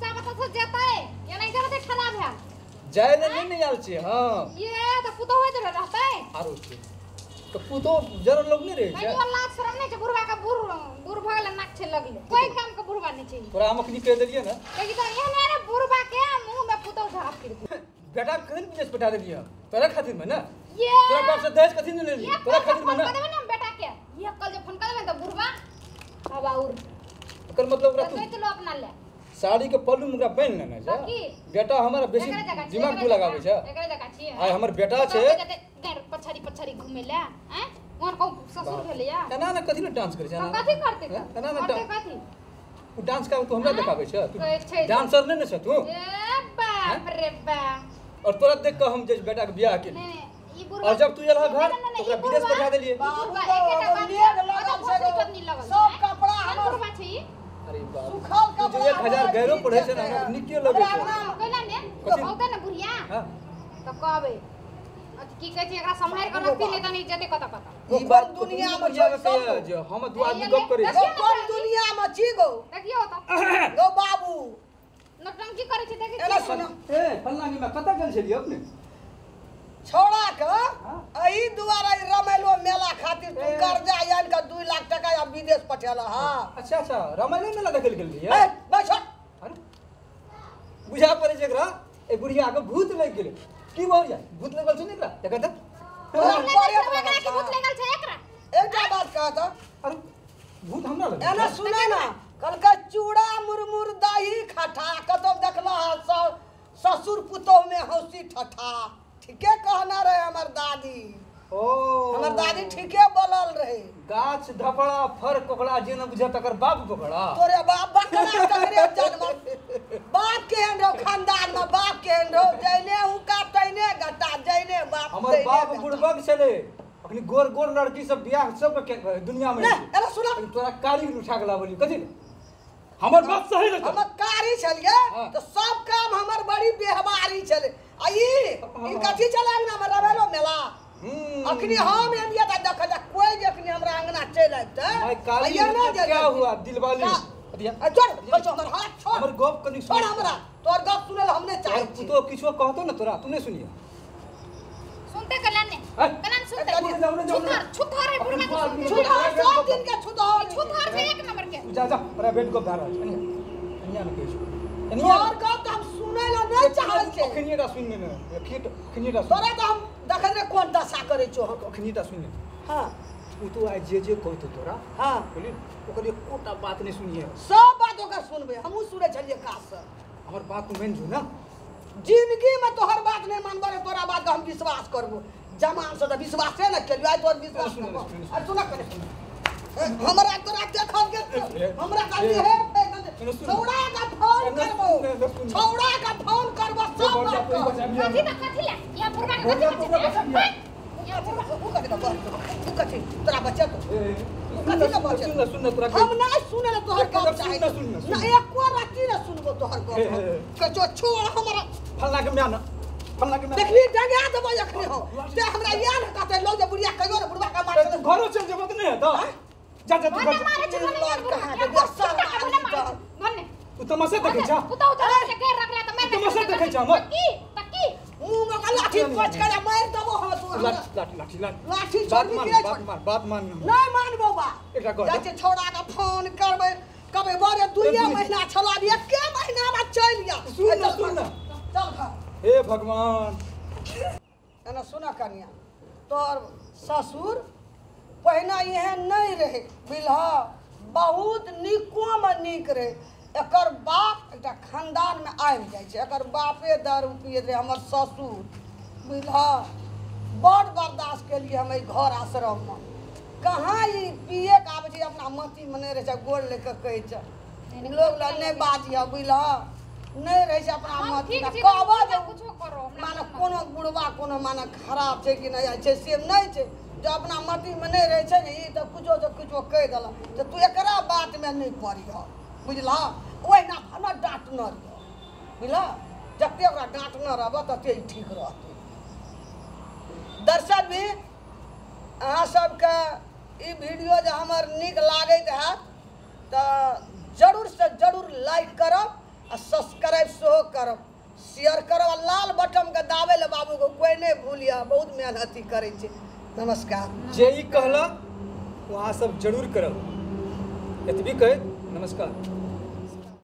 चावत से जेतै या नहीं जेतै खराब है जाय नहीं आल छे। हां ये तो पुतो होय तो रहतै आरो छे तो पुतो जरा लोग नहीं रहे छे। नहीं वाला शरम नहीं छे बुढ़वा का बुढ़ भगले नाक छे लगले कोई काम के बुढ़वा नहीं छे। तोरा हम अखनी कह देलिए ना कि तो ये ने रे बुढ़वा के मुंह में पुतो झाप कर बेटा कहीं बिजनेस पटा देलिए हम तोरा खातिर में ना ये तोरा बाप से दहेज कथि नहीं ले लिए तोरा खातिर में ना ना बेटा के ये कल जो फोन कर देबे तो बुढ़वा अब और एकर मतलब ओकरा तो लो अपना ले साड़ी के पल्लू मुकरा बन लेना छे। बेटा हमारा बेसी दिमाग क्यों लगावे छे। एकरे जगह छी आय हमर बेटा छे गैर पछाड़ी घूमे ले हैं कोन को ससुर भेले या एना ना कथि न डांस करे छे ना कथि करते एना ना कथि उ डांस का तू हमरा देखावे छे तू डांसर नहीं न छे तू ए बाप रे बाप और तोरा देख के हम जे बेटा के बियाह के और जब तू एला घर ओकरा विदेश पठा देलिए सब कपड़ा हमर छी। अरे बाप तू जो 1000 गैरो पढ़े छे ना निकियो लगे छे कहला ने कहते ना बुढ़िया हां तो कहबे की कहै छै एकरा संभाल के रखती नहीं त नहीं जते कत ई बात दुनिया में जे हम दू आदमी गप करे छी कोन दुनिया में छी गो देखियो त गो बाबू नटंकी करे छै देखि एला सुन ए फल्लांगी में कत गेल छलिए अपने छोड़ा के एही दुआरे रमेलो मेला खातिर तू कर्जा यान के 2 लाख टका या विदेश पठेला। हां अच्छा रामायण मेला देखे गेल रहिए। ए बैठ अरे बुझा पड़े छै एकरा ए बुढ़िया के भूत लग गेल की भौ जा भूत लगल छै एकरा देखत भूत लगल छै एकरा एकटा बात कहत अरे भूत हमरा लग एना सुने ना कल का चूड़ा मुरमुर दही खटा कतो देखला ससुर पुतोह में हंसी ठठा ठीके कहना रहे हमर दादी। ओ हमर दादी ठीके बोलल रहे गाछ धपड़ा फर कोकड़ा जे न बुझत तकर बाप कोकड़ा तोरे बाप बकरा तकरे जन्म बाप केहन रहो खानदान में बाप केहन रहो जैने हुका तैने गट्टा जैने बाप हमर बाप बुढ़बक छले अखनी गोर लड़की सब बियाह सब के दुनिया में एला सुना तोरा कारी उठा के लाबली कथि हमर बाप सही रहत हम कारी छलिए तो सब काम हमर बड़ी बेहबारी छले आई ई कथि चला अंगना में रवेलो मेला अखनी हम एलिया त देख जा कोई जखनी हमरा अंगना चल आते भाई काली क्या हुआ दिलवाली अदिया छोड़ बचो हमर हाथ छोड़ हमर गप कनी छोड़ हमरा तोर गप सुनल हमने चाहे तू तो किछो कहतो न तोरा तू नहीं सुनिए सुनते कल्याण ने कल्याण सुनते छुथार है बुढ़वा छुथार सब दिन के छुथार छुथार है एक नंबर के जा पूरा बेड को धारा अनिया न कहै तोर गप हम सुनै ला नहीं चाहै छै अखनीटा सुन ने अखनीटा तोरा त हम देखत रे कोन दशा करै छौ अखनीटा सुन हां तू तो आज जे कहतो तोरा हां बोली ओकर एकोटा बात नहीं सुनिए सब बात ओकर सुनबे हमहु सुनै छलिए काज से हमर बात तू मान जो ना जिंदगी में तोहर बात नहीं मानबो रे तोरा बात हम विश्वास करबो जमान से त विश्वास है ना केलियो आज तोर विश्वास सुन सुन करे हमरा तोरा देखल के हमरा काली है छौड़ा का फोन करबो सब बात कथि ना कथि ले या बुढ़वा के कथि तोरा बच्चा तो कथि ना बच्चा सुन तोरा हम ना सुने ला तोहर काम चाहे ना एको राती ना सुनबो तोहर काम कचो छोड़ हमरा फल्ला के म्यान फल्ला के म्यान देखली डंगा देबो अखनी हो ते हमरा याद कहते लो जे बुढ़िया कहियो रे बुढ़वा का मार घरो चल जेबो त नहीं तो जा तू मारे छ कहां के दस्सा भन्ने तू तमाशा देखे छ पुता उतर के घेर रखला त मैं तमाशा देखे छ मत तकी मुंह में लाठी कोच करे मार दबो हम तू लाठी बात मान नहीं मानबो बा एकरा कह जाके छोड़ा का फोन करबे कबे बारे 2 महीना चला दिया के महीना में चल गया सुन चल हे भगवान एना सुना कन्या तोर ससुर पहिना यह नहीं रहे बिलहा बहुत निको में निक रहे एकर बाप एकटा खानदान में आबि जाय छै एकर बापे दारू पियत रहे हमर ससुर बिलहा बड़ बर्दाश्त के लिए हम घर आश्रम में कहाँ ई पिए के आबै छै अपना मती में नहीं रहे छै गोड़ लेके कहै छै लोग ला नहीं बाजिया बिलहा नहीं रहे छै अपना मती में कहबो जे कुछो करो माने कोनो बुढ़वा कोनो माने खराब छै कि नहीं छै से नहीं छै जो अपना मती में नहीं रहे छै ने ई तो कुछो से कुछो कह देला तो तू एकरा बात में नहीं पड़ियो बुझला ओहिना भना डांट न रहियो बुझला जते ओकरा डांट न रहबो तते ठीक रहतै दर्शक भी अहाँ सबके ई वीडियो जे हमर नीक लागैत हैत तो जरूर से जरूर लाइक करब आ सब्सक्राइब सेहो करब, शेयर करब, आ लाल बटन के दाबे ले बाबू को कोई नहीं भूलिया, बहुत मेहनती करे छे। नमस्कार। जे ई कहला वहाँ सब जरूर करब। एतबी कहे नमस्कार।